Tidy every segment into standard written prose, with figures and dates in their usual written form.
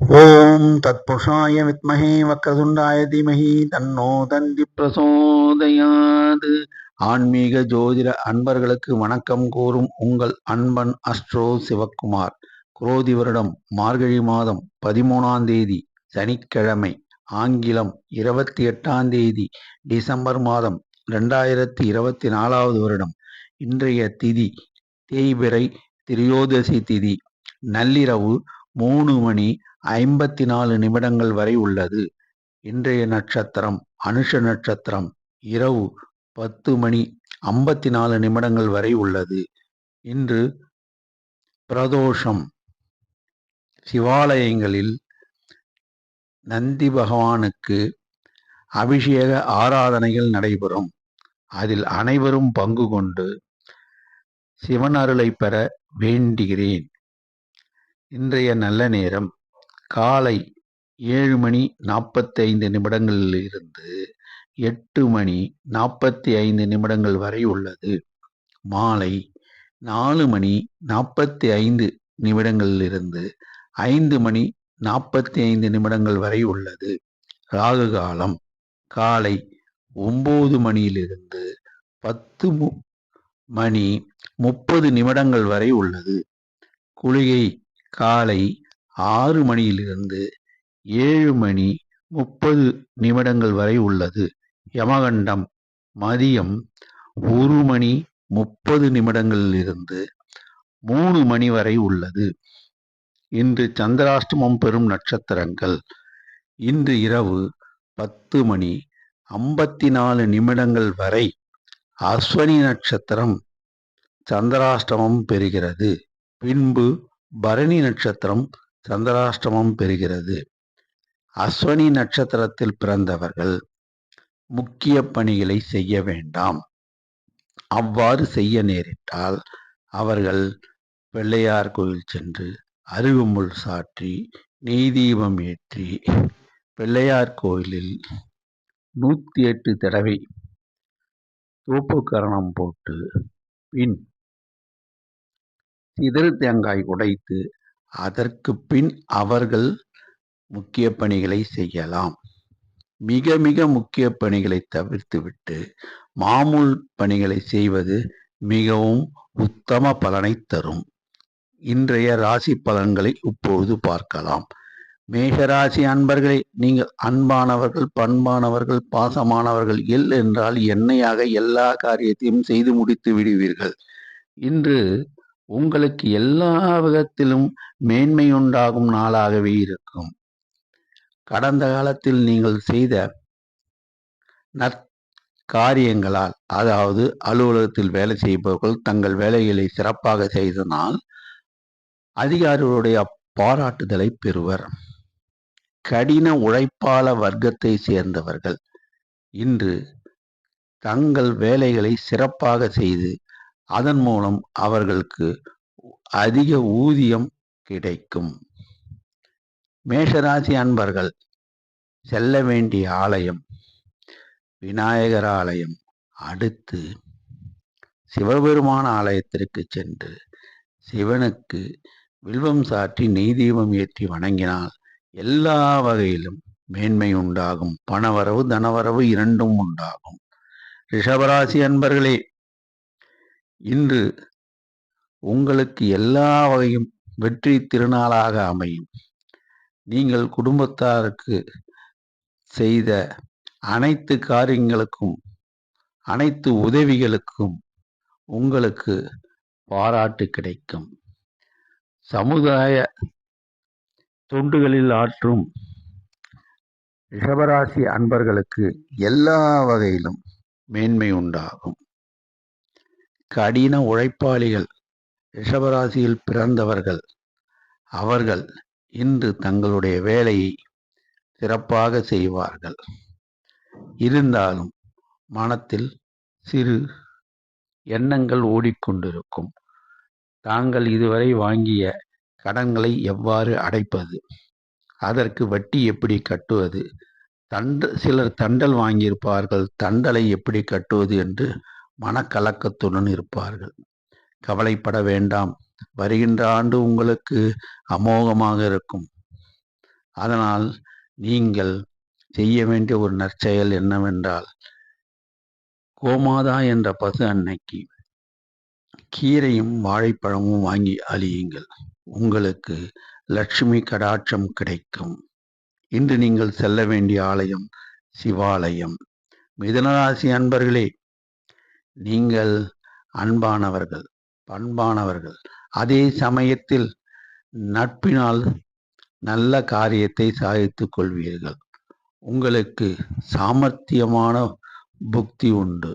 ஓம் தத்புருஷாய வித்மஹே வக்ரதுண்டாய தீமஹி தன்னோ தந்தி பிரசோதயாது. ஆன்மீக ஜோதிட அன்பர்களுக்கு வணக்கம் கூறும் உங்கள் அன்பன் அஸ்ட்ரோ சிவக்குமார். குரோதி வருடம் மார்கழி மாதம் 13ஆம் தேதி சனிக்கிழமை, ஆங்கிலம் 28ஆம் தேதி டிசம்பர் மாதம் 2024வது வருடம். இன்றைய திதி தேய்பிறை திரியோதசி திதி. நள்ளிரவு 3:54 வரை உள்ளது. இன்றைய நட்சத்திரம் அனுஷ நட்சத்திரம். இரவு 10:54 வரை உள்ளது. இன்று பிரதோஷம். சிவாலயங்களில் நந்தி பகவானுக்கு அபிஷேக ஆராதனைகள் நடைபெறும். அதில் அனைவரும் பங்கு கொண்டு சிவன் அருளை பெற வேண்டுகிறேன். இன்றைய நல்ல நேரம் காலை 7:45 இருந்து 8:45 வரை உள்ளது. மாலை 4:45 இருந்து 5:45 வரை உள்ளது. ராகு காலம் காலை 9 மணியிலிருந்து 10:30 வரை உள்ளது. குளிகை காலை 6 மணியிலிருந்து 7:30 வரை உள்ளது. யமகண்டம் மதியம் 1:30 இருந்து 3 மணி வரை உள்ளது. இன்று சந்திராஷ்டமம் பெறும் நட்சத்திரங்கள். இன்று இரவு 10:54 வரை அஸ்வினி நட்சத்திரம் சந்திராஷ்டமம் பெறுகிறது. பின்பு பரணி நட்சத்திரம் சந்திராஷ்டமம் பெறுகிறது. அஸ்வினி நட்சத்திரத்தில் பிறந்தவர்கள் முக்கிய பணிகளை செய்ய வேண்டாம். அவ்வாறு செய்ய நேரிட்டால் அவர்கள் பிள்ளையார் கோயில் சென்று அருகம்புல் சாற்றி நெய் தீபம் ஏற்றி பிள்ளையார் கோயிலில் 108 தடவை தூப்புக்கரணம் போட்டு பின் சிதறு தேங்காய் உடைத்து அதற்கு பின் அவர்கள் முக்கிய பணிகளை செய்யலாம். மிக மிக முக்கிய பணிகளை தவிர்த்துவிட்டு மாமூல் பணிகளை செய்வது மிகவும் உத்தம பலனை தரும். இன்றைய ராசி பலன்களை இப்பொழுது பார்க்கலாம். மேஷராசி அன்பர்களே, நீங்கள் அன்பானவர்கள், பண்பானவர்கள், பாசமானவர்கள். எல் என்றால் எண்ணெயாக எல்லா காரியத்தையும் செய்து முடித்து விடுவீர்கள். இன்று உங்களுக்கு எல்லா விதத்திலும் மேன்மையுண்டாகும் நாளாகவே இருக்கும். கடந்த காலத்தில் நீங்கள் செய்த நற்காரியங்களால், அதாவது அலுவலகத்தில் வேலை செய்பவர்கள் தங்கள் வேலைகளை சிறப்பாக செய்தனால் அதிகாரிகளுடைய பாராட்டுதலை பெறுவர். கடின உழைப்பாள வர்க்கத்தை சேர்ந்தவர்கள் இன்று தங்கள் வேலைகளை சிறப்பாக செய்து அதன் மூலம் அவர்களுக்கு அதிக ஊதியம் கிடைக்கும். மேஷராசி அன்பர்கள் செல்ல வேண்டிய ஆலயம் விநாயகர் ஆலயம். அடுத்து சிவபெருமான ஆலயத்திற்கு சென்று சிவனுக்கு வில்வம் சாற்றி நெய் தீபம் ஏற்றி வணங்கினால் எல்லா வகையிலும் மேன்மை உண்டாகும். பணவரவு தனவரவு இரண்டும் உண்டாகும். ரிஷபராசி அன்பர்களே, இன்று உங்களுக்கு எல்லா வகையும் வெற்றி திருநாளாக அமையும். நீங்கள் குடும்பத்தாருக்கு செய்த அனைத்து காரியங்களுக்கும், அனைத்து உதவிகளுக்கும் உங்களுக்கு பாராட்டு கிடைக்கும். சமுதாய தொண்டுகளில் ஆற்றும் ரிஷபராசி அன்பர்களுக்கு எல்லா வகையிலும் மேன்மை உண்டாகும். கடின உழைப்பாளிகள் ரிஷபராசியில் பிறந்தவர்கள் அவர்கள் இன்று தங்களுடைய வேலையை சிறப்பாக செய்வார்கள். இருந்தாலும் மனத்தில் சிறு எண்ணங்கள் ஓடிக்கொண்டிருக்கும். தாங்கள் இதுவரை வாங்கிய கடன்களை எவ்வாறு அடைப்பது, அதற்கு வட்டி எப்படி கட்டுவது, சிலர் தண்டல் வாங்கியிருப்பார்கள், தண்டலை எப்படி கட்டுவது என்று மனக்கலக்கத்துடன் இருப்பார்கள். கவலைப்பட வேண்டாம். வருகின்ற ஆண்டு உங்களுக்கு அமோகமாக இருக்கும். அதனால் நீங்கள் செய்ய வேண்டிய ஒரு நற்செயல் என்னவென்றால், கோமாதா என்ற பசு அன்னைக்கு கீரையும் வாழைப்பழமும் வாங்கி அளியுங்கள். உங்களுக்கு லட்சுமி கடாட்சம் கிடைக்கும். இன்று நீங்கள் செல்ல வேண்டிய ஆலயம் சிவாலயம். மிதுனராசி அன்பர்களே, நீங்கள் அன்பானவர்கள், பண்பானவர்கள். அதே சமயத்தில் நட்பினால் நல்ல காரியத்தை சாதித்துக் கொள்வீர்கள். உங்களுக்கு சாமர்த்தியமான புக்தி உண்டு.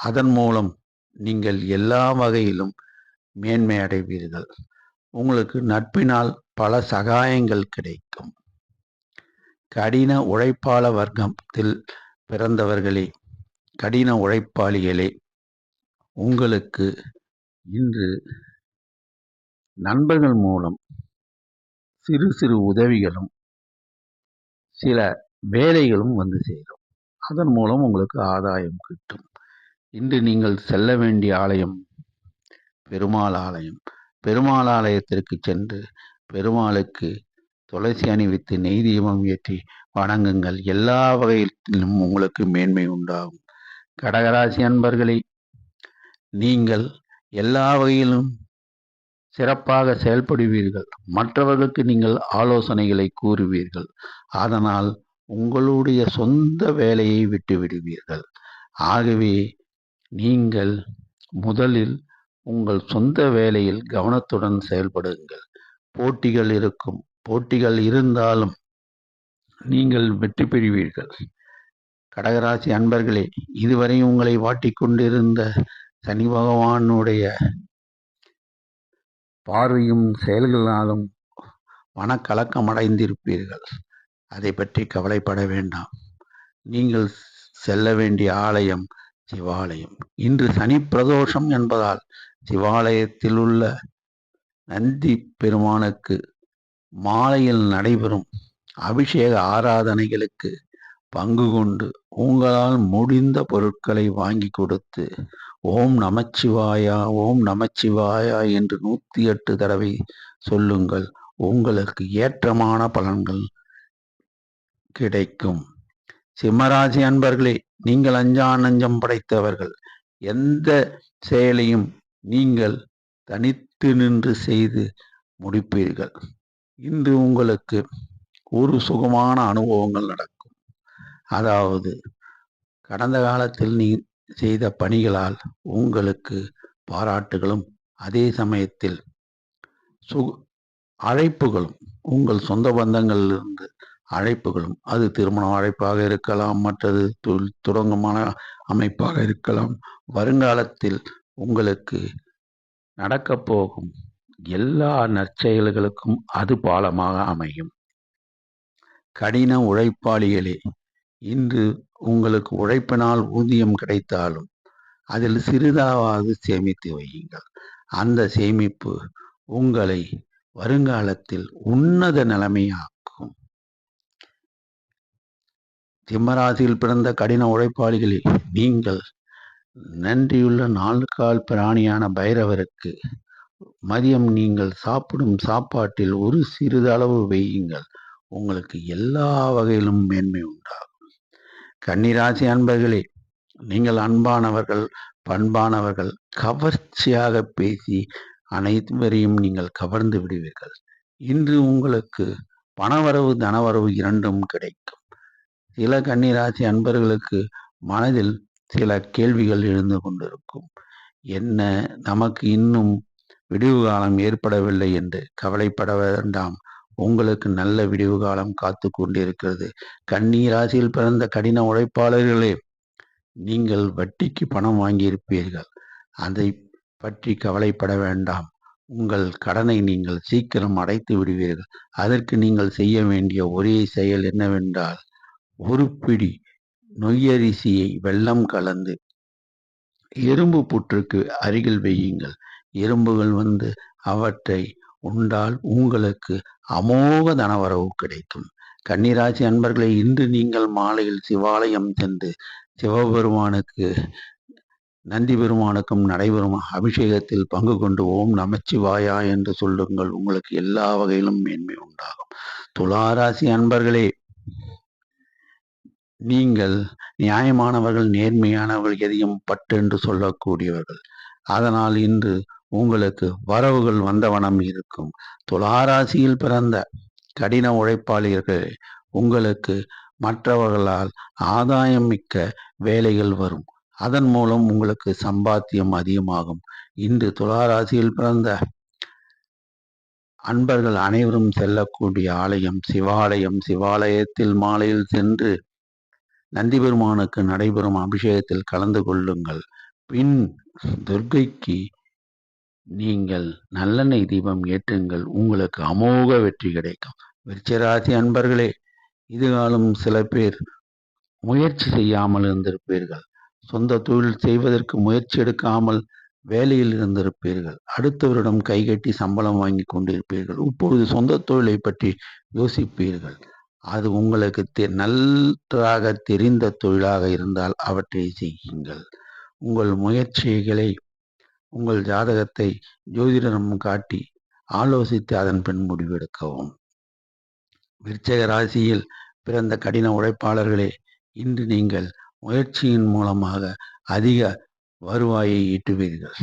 அதன் மூலம் நீங்கள் எல்லா வகையிலும் மேன்மை அடைவீர்கள். உங்களுக்கு நட்பினால் பல சகாயங்கள் கிடைக்கும். கடின உழைப்பாள வர்க்கத்தில் பிறந்தவர்களே, கடின உழைப்பாளிகளே, உங்களுக்கு இன்று நண்பர்கள் மூலம் சிறு சிறு உதவிகளும் சில வேலைகளும் வந்து சேரும். அதன் மூலம் உங்களுக்கு ஆதாயம் கிட்டும். இன்று நீங்கள் செல்ல வேண்டிய ஆலயம் பெருமாள் ஆலயம். பெருமாள் ஆலயத்திற்கு சென்று பெருமாளுக்கு துளசி அணிவித்து நெய் தீபம் ஏற்றி வணங்குங்கள். எல்லா வகையிலும் உங்களுக்கு மேன்மை உண்டாகும். கடகராசி அன்பர்களே, நீங்கள் எல்லா வகையிலும் சிறப்பாக செயல்படுவீர்கள். மற்றவர்களுக்கு நீங்கள் ஆலோசனைகளை கூறுவீர்கள். அதனால் உங்களுடைய சொந்த வேலையை விட்டு விடுவீர்கள். ஆகவே நீங்கள் முதலில் உங்கள் சொந்த வேலையில் கவனத்துடன் செயல்படுங்கள். போட்டிகள் இருக்கும். போட்டிகள் இருந்தாலும் நீங்கள் வெற்றி பெறுவீர்கள். கடகராசி அன்பர்களே, இதுவரை உங்களை வாட்டிக்கொண்டிருந்த சனி பகவானுடைய பார்வையும் செயல்களாலும் மனக்கலக்கம் அடைந்திருப்பீர்கள். அதை பற்றி கவலைப்பட வேண்டாம். நீங்கள் செல்ல வேண்டிய ஆலயம் சிவாலயம். இன்று சனி பிரதோஷம் என்பதால் சிவாலயத்தில் உள்ள நந்தி பெருமானுக்கு மாலையில் நடைபெறும் அபிஷேக ஆராதனைகளுக்கு பங்கு கொண்டு உங்களால் முடிந்த பொருட்களை வாங்கி கொடுத்து ஓம் நமச்சிவாயா, ஓம் நமச்சிவாயா என்று 108 தடவை சொல்லுங்கள். உங்களுக்கு ஏற்றமான பலன்கள் கிடைக்கும். சிம்மராசி அன்பர்களே, நீங்கள் அஞ்சா நஞ்சம் படைத்தவர்கள். எந்த செயலையும் நீங்கள் தனித்து நின்று செய்து முடிப்பீர்கள். இன்று உங்களுக்கு ஒரு சுகமான அனுபவங்கள் நடக்கும். அதாவது கடந்த காலத்தில் நீ செய்த பணிகளால் உங்களுக்கு பாராட்டுகளும் அதே சமயத்தில் அழைப்புகளும் உங்கள் சொந்த பந்தங்களிலிருந்து அழைப்புகளும், அது திருமண அழைப்பாக இருக்கலாம், மற்றது தொடங்கமான அமைப்பாக இருக்கலாம். வருங்காலத்தில் உங்களுக்கு நடக்கப் போகும் எல்லா நற்செயல்களுக்கும் அது பாலமாக அமையும். கடின உழைப்பாளிகளே, இன்று உங்களுக்கு உழைப்பினால் ஊதியம் கிடைத்தாலும் அதில் சிறிதாவது சேமித்து வையுங்கள். அந்த சேமிப்பு உங்களை வருங்காலத்தில் உன்னத நிலைமையாக்கும். சிம்மராசியில் பிறந்த கடின உழைப்பாளிகளே, நீங்கள் நன்றியுள்ள 4 கால் பிராணியான பைரவருக்கு மதியம் நீங்கள் சாப்பிடும் சாப்பாட்டில் ஒரு சிறிதளவு வையுங்கள். உங்களுக்கு எல்லா வகையிலும் மேன்மை உண்டாகும். கன்னிராசி அன்பர்களே, நீங்கள் அன்பானவர்கள், பண்பானவர்கள். கவர்ச்சியாக பேசி அனைவரையும் நீங்கள் கவர்ந்து விடுவீர்கள். இன்று உங்களுக்கு பணவரவு தனவரவு இரண்டும் கிடைக்கும். சில கன்னிராசி அன்பர்களுக்கு மனதில் சில கேள்விகள் எழுந்து கொண்டிருக்கும். என்ன, நமக்கு இன்னும் விடிவு காலம் ஏற்படவில்லை என்று கவலைப்பட வேண்டாம். உங்களுக்கு நல்ல விடிவு காலம் காத்து கொண்டிருக்கிறது. கன்னி ராசியில் பிறந்த கடின உழைப்பாளர்களே, நீங்கள் வட்டிக்கு பணம் வாங்கியிருப்பீர்கள். அதை பற்றி கவலைப்பட வேண்டாம். உங்கள் கடனை நீங்கள் சீக்கிரம் அடைத்து விடுவீர்கள். அதற்கு நீங்கள் செய்ய வேண்டிய ஒரே செயல் என்னவென்றால், ஒரு பிடி நொய்யரிசியை வெல்லம் கலந்து எறும்பு புற்றுக்கு அருகில் வையுங்கள். எறும்புகள் வந்து அவற்றை உண்டால் உங்களுக்கு அமோக தனவரவு கிடைக்கும். கன்னிராசி அன்பர்களை, இன்று நீங்கள் மாலையில் சிவாலயம் சென்று சிவபெருமானுக்கு நந்தி பெருமானுக்கும் நடைபெறும் அபிஷேகத்தில் பங்கு கொண்டு ஓம் நமச்சிவாயா என்று சொல்லுங்கள். உங்களுக்கு எல்லா வகையிலும் மேன்மை உண்டாகும். துளாராசி அன்பர்களே, நீங்கள் நியாயமானவர்கள், நேர்மையானவர்கள், எதையும் பட்டென்று சொல்லக்கூடியவர்கள். அதனால் இன்று உங்களுக்கு வரவுகள் வந்த வண்ணம் இருக்கும். துளாராசியில் பிறந்த கடின உழைப்பாளிகள், உங்களுக்கு மற்றவர்களால் ஆதாயம் மிக்க வேலைகள் வரும். அதன் மூலம் உங்களுக்கு சம்பாத்தியம் அதிகமாகும். இன்று துளாராசியில் பிறந்த அன்பர்கள் அனைவரும் செல்லக்கூடிய ஆலயம் சிவாலயம். சிவாலயத்தில் மாலையில் சென்று நந்தி பெருமானுக்கு நடைபெறும் அபிஷேகத்தில் கலந்து கொள்ளுங்கள். பின் துர்க்கைக்கு நீங்கள் நல்லெண்ணெய் தீபம் ஏற்றுங்கள். உங்களுக்கு அமோக வெற்றி கிடைக்கும். விருச்சிகராசி அன்பர்களே, இதுகாலம் சில பேர் முயற்சி செய்யாமல் இருந்திருப்பீர்கள். சொந்த தொழில் செய்வதற்கு முயற்சி எடுக்காமல் வேலையில் இருந்திருப்பீர்கள். அடுத்தவரிடம் கைகட்டி சம்பளம் வாங்கி கொண்டிருப்பீர்கள். இப்பொழுது சொந்த தொழிலை பற்றி யோசிப்பீர்கள். அது உங்களுக்கு நன்றாக தெரிந்த தொழிலாக இருந்தால் அவற்றை செய்யுங்கள். உங்கள் முயற்சிகளை, உங்கள் ஜாதகத்தை ஜோதிடரிடம் காட்டி ஆலோசித்து அதன் பின் முடிவெடுக்கவும். விருச்சிக ராசியில் பிறந்த கடின உழைப்பாளர்களே, இன்று நீங்கள் முயற்சியின் மூலமாக அதிக வருவாயை ஈட்டுவீர்கள்.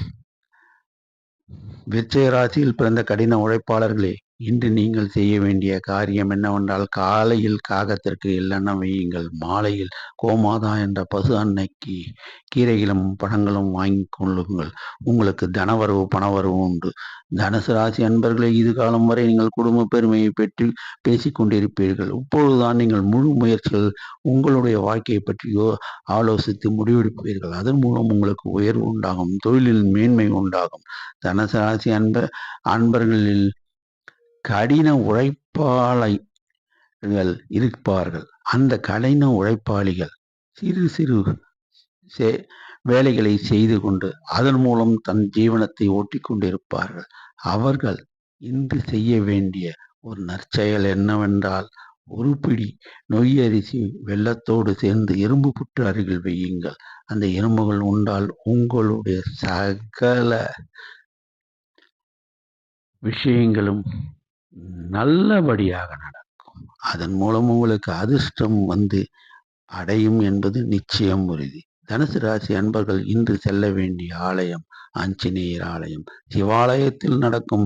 விருச்சிக ராசியில் பிறந்த கடின உழைப்பாளர்களே, இன்று நீங்கள் செய்ய வேண்டிய காரியம் என்னவென்றால், காலையில் காகத்திற்கு எள்ளெண்ணெய் வையுங்கள். மாலையில் கோமாதா என்ற பசு அன்னைக்கு கீரைகளும் பழங்களும் வாங்கி கொள்ளுங்கள். உங்களுக்கு தனவரவு பணவரவு உண்டு. தனுசு ராசி அன்பர்களே, இது காலம் வரை நீங்கள் குடும்ப பெருமையை பற்றி பேசிக்கொண்டிருப்பீர்கள். இப்பொழுதுதான் நீங்கள் முழு முயற்சிகள் உங்களுடைய வாழ்க்கையை பற்றியோ ஆலோசித்து முடிவெடுப்பீர்கள். அதன் மூலம் உங்களுக்கு உயர்வு உண்டாகும், தொழிலில் மேன்மை உண்டாகும். தனுசு ராசி அன்பர்களில் கடின உழைப்பாளிகள் இருப்பார்கள். அந்த கடின உழைப்பாளிகள் சிறு சிறு வேலைகளை செய்து கொண்டு அதன் மூலம் தன் ஜீவனத்தை ஓட்டிக் கொண்டிருப்பார்கள். அவர்கள் இன்று செய்ய வேண்டிய ஒரு நற்செயல் என்னவென்றால், ஒரு பிடி நொய் அரிசி வெள்ளத்தோடு சேர்ந்து எறும்பு புற்று அருகில் வையுங்கள். அந்த எறும்புகள் உண்டால் உங்களுடைய சகல விஷயங்களும் நல்லபடியாக நடக்கும். அதன் மூலம் உங்களுக்கு அதிர்ஷ்டம் வந்து அடையும் என்பது நிச்சயம் உறுதி. தனுசு ராசி அன்பர்கள் இன்று செல்ல வேண்டிய ஆலயம் ஆஞ்சநேயர் ஆலயம். சிவாலயத்தில் நடக்கும்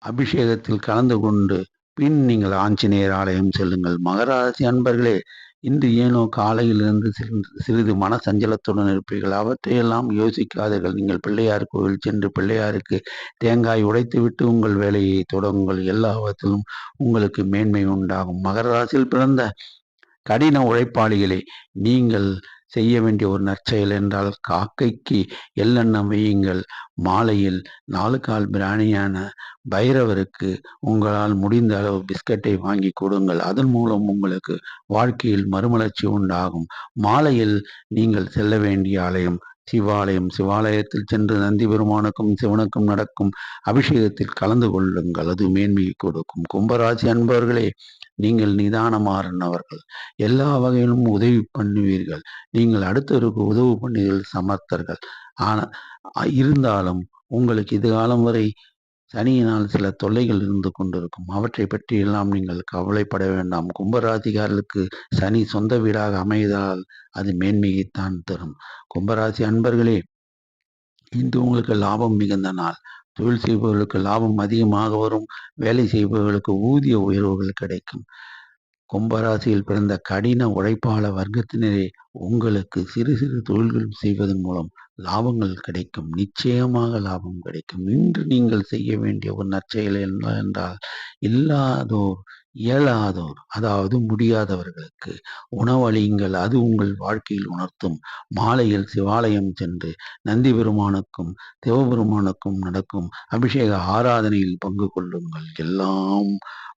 அபிஷேகத்தில் கலந்து கொண்டு பின் நீங்கள் ஆஞ்சநேயர் ஆலயம் செல்லுங்கள். மகராசி அன்பர்களே, இன்று ஏனோ காலையிலிருந்து சிறிது மன சஞ்சலத்துடன் இருப்பீர்கள். அவற்றையெல்லாம் யோசிக்காதீர்கள். நீங்கள் பிள்ளையார் கோவில் சென்று பிள்ளையாருக்கு தேங்காய் உடைத்துவிட்டு உங்கள் வேலையை தொடங்குங்கள். எல்லாவற்றிலும் உங்களுக்கு மேன்மை உண்டாகும். மகர ராசியில் பிறந்த கடின உழைப்பாளிகளே, நீங்கள் செய்ய வேண்டிய ஒரு நற்செயல் என்றால், காக்கைக்கு எள்ளெண்ணெய் வையுங்கள். மாலையில் 4 கால் பிராணியான பைரவருக்கு உங்களால் முடிந்த அளவு பிஸ்கட்டை வாங்கி கொடுங்கள். அதன் மூலம் உங்களுக்கு வாழ்க்கையில் மறுமலர்ச்சி உண்டாகும். மாலையில் நீங்கள் செல்ல வேண்டிய ஆலயம் சிவாலயம். சிவாலயத்தில் சென்று நந்தி பெருமானுக்கும் சிவனுக்கும் நடக்கும் அபிஷேகத்தில் கலந்து கொள்ளுங்கள். அது மேன்மையை கொடுக்கும். கும்பராசி அன்பர்களே, நீங்கள் நிதானமானவர்கள். எல்லா வகையிலும் உதவி பண்ணுவீர்கள். நீங்கள் அடுத்தவருக்கு உதவி பண்ணுவீர்கள் சமர்த்தர்கள். இருந்தாலும் உங்களுக்கு இது காலம் வரை சனியினால் சில தொல்லைகள் இருந்து கொண்டிருக்கும். அவற்றை பற்றி எல்லாம் நீங்கள் கவலைப்பட வேண்டாம். கும்பராசிக்காரர்களுக்கு சனி சொந்த வீடாக அமைவதால் அது மேன்மையைத்தான் தரும். கும்பராசி அன்பர்களே, இன்று உங்களுக்கு லாபம் மிகுந்த நாள். தொழில் செய்பவர்களுக்கு லாபம் அதிகமாக வரும். வேலை செய்பவர்களுக்கு ஊதிய உயர்வுகள் கிடைக்கும். கும்பராசியில் பிறந்த கடின உழைப்பாளர் வர்க்கத்தினரே, உங்களுக்கு சிறு சிறு தொழில்கள் செய்வதன் மூலம் லாபங்கள் கிடைக்கும். நிச்சயமாக லாபம் கிடைக்கும். இன்று நீங்கள் செய்ய வேண்டிய ஒரு நற்செயல் என்னவென்றால், இல்லாதோர் இயலாதோர், அதாவது முடியாதவர்களுக்கு உணவளியுங்கள். அது உங்கள் வாழ்க்கையில் உணர்த்தும். மாலையில் சிவாலயம் சென்று நந்தி பெருமானுக்கும் சிவபெருமானுக்கும் நடக்கும் அபிஷேக ஆராதனையில் பங்கு கொள்ளுங்கள். எல்லாம்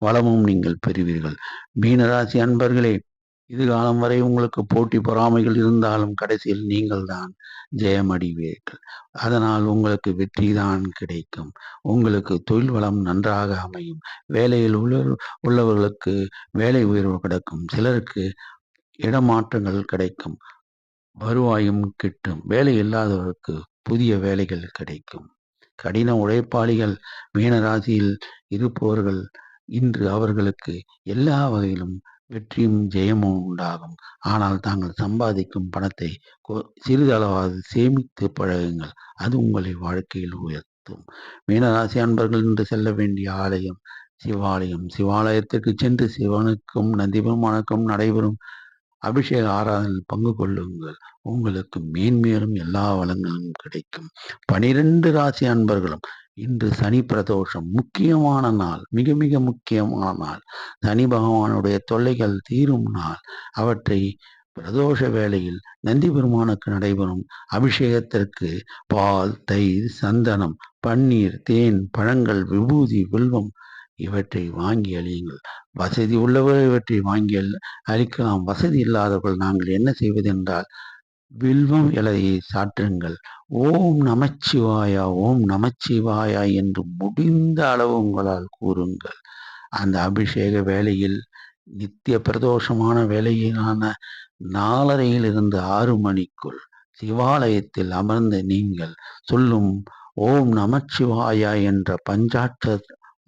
வளமும் நீங்கள் பெறுவீர்கள். மீனராசி அன்பர்களே, இது காலம் வரை உங்களுக்கு போட்டி பொறாமைகள் இருந்தாலும் கடைசியில் நீங்கள் தான் ஜெயமடைவீர்கள். அதனால் உங்களுக்கு வெற்றி தான் கிடைக்கும். உங்களுக்கு தொழில் வளம் நன்றாக அமையும். வேலையில் உள்ளவர்களுக்கு வேலை உயர்வு கிடைக்கும். சிலருக்கு இடமாற்றங்கள் கிடைக்கும். வருவாயும் கிட்டும். வேலை இல்லாதவர்களுக்கு புதிய வேலைகள் கிடைக்கும். கடின உழைப்பாளிகள் மீனராசியில் இருப்பவர்கள் இன்று அவர்களுக்கு எல்லா வகையிலும் வெற்றியும் ஜெயமும் உண்டாகும். ஆனால் தாங்கள் சம்பாதிக்கும் பணத்தை சிறிதளவாவது சேமித்து பழகுங்கள். அது உங்களை வாழ்க்கையில் உயர்த்தும். மீனராசி அன்பர்கள் இன்று செல்ல வேண்டிய ஆலயம் சிவாலயம். சிவாலயத்திற்கு சென்று சிவனுக்கும் நந்தி பெருமானுக்கும் நடைபெறும் அபிஷேக ஆராதனையில் பங்கு கொள்ளுங்கள். உங்களுக்கு மேன்மேலும் எல்லா வளங்களும் கிடைக்கும். 12 ராசி அன்பர்களும் இன்று சனி பிரதோஷம், முக்கியமான நாள், மிக மிக முக்கியமான நாள். சனி பகவானுடைய தொல்லைகள் தீரும் நாள். அவற்றை பிரதோஷ வேளையில் நந்தி பெருமானுக்கு நடைபெறும் அபிஷேகத்திற்கு பால், தயிர், சந்தனம், பன்னீர், தேன், பழங்கள், விபூதி, வில்வம் இவற்றை வாங்கி அழியுங்கள். வசதி உள்ளவர்கள் இவற்றை வாங்கி அளிக்கலாம். வசதி இல்லாதவர்கள் நாங்கள் என்ன செய்வது என்றால், வில்வம் இலையை சாற்றுங்கள். ஓம் நமச்சிவாயா, ஓம் நமச்சிவாயா என்று முடிந்த அளவு உங்களால் கூறுங்கள். அந்த அபிஷேக வேளையில் நித்திய பிரதோஷமான வேளையிலான 4:30 6 மணிக்குள் சிவாலயத்தில் அமர்ந்து நீங்கள் சொல்லும் ஓம் நமச்சிவாயா என்ற பஞ்சாட்சர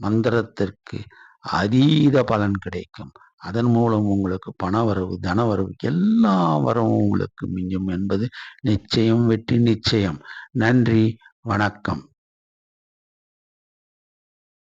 மந்திரத்திற்கு அதீத பலன் கிடைக்கும். அதன் மூலம் உங்களுக்கு பணவரவு, தனவரவு, எல்லா வரவும் உங்களுக்கு மிஞ்சும் என்பது நிச்சயம், வெற்றி நிச்சயம். நன்றி, வணக்கம்.